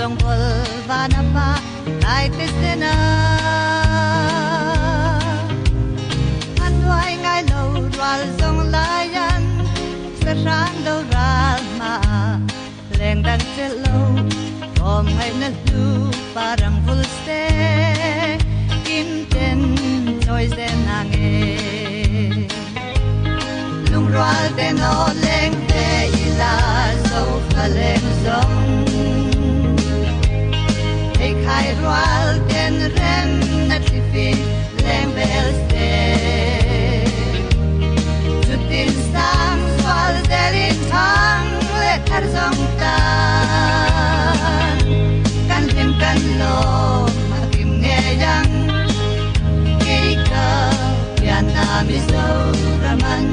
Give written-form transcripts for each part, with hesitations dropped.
song bol vanapa kai tesena anwai ngai lo ral song layan sa rang do ral ma leng dan chelo om ngai na lu parang fulste kim ten choice den ange lung ral den o leng te ila so faleng song hey khai ral den rem na tifi leng bel ste chutin sang swal derin thang le thar song ta kan lim kan lo makim nge yang kei ka yan na mi so raman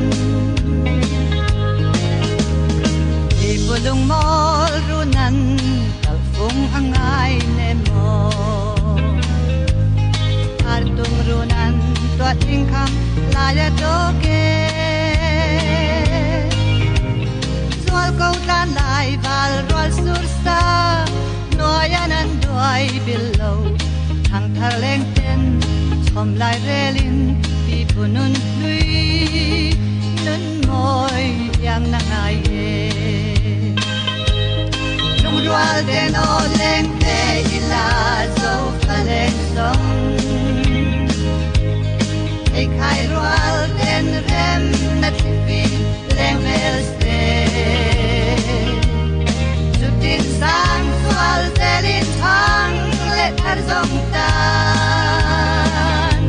ibulung mol runan kalfung angai ne mo artung runan tuat ingkam laya toke zual kau tan lai val rol sursta noyanan duai below thang thar leng ten chom lai relin pi punun lui nun moi yang na ngai e lung rual den o leng te ila zo faleng song hey khai rual den rem na tipi leng mel ste chutin sang swal derin thang le thar zong tan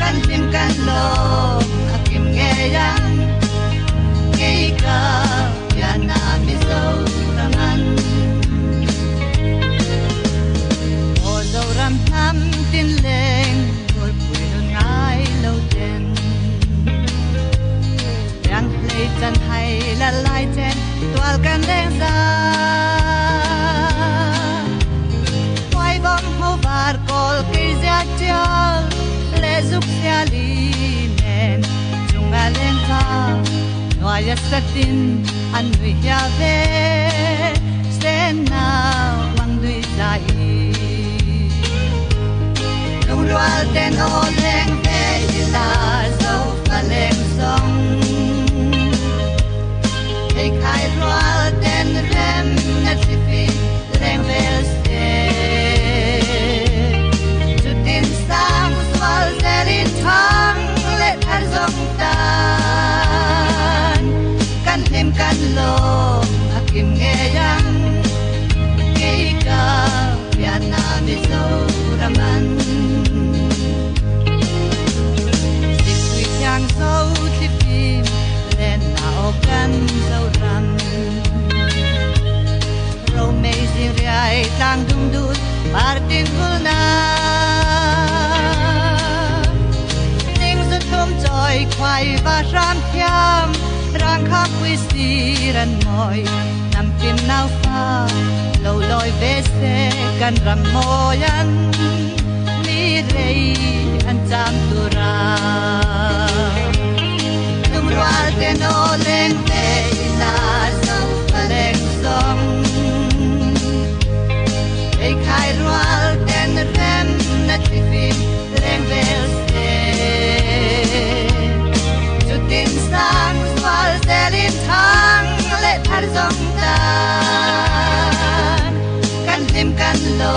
kan lim kan lo akim nge yang kei ka ya na mi so raman o zo ram tham tin leng ngồi pui nun ngai lo ten yang plei chan hai la lai ten tual kan leng za wai bom ho var kol ke zia tial le zuk sia li nen chung a len ka noya satin an wi ya ve sten na wang dui lai lung rual ten o leng ve ila zo fa leng song hey khai rual ten rem na tifi leng vel ste chutin sang swal derin thang le thar zong tan kan lim kan lo akim nge yang kei ka ya na mi so raman sikwi yang so tipim len na o kan so ram ro mei si riai tang dung dut partin vulna ning zu thum choi khwai va ram thiam rang khap wi si ran moi nam pin nau fa lo loi ve se kan ram moyan mi rei an cham tu ra lung rual ten o leng te ila so faleng song hey khai rual ten rem na tifi leng vel ste chutin sang swal derin thang le thar zong tan kan lim kan lo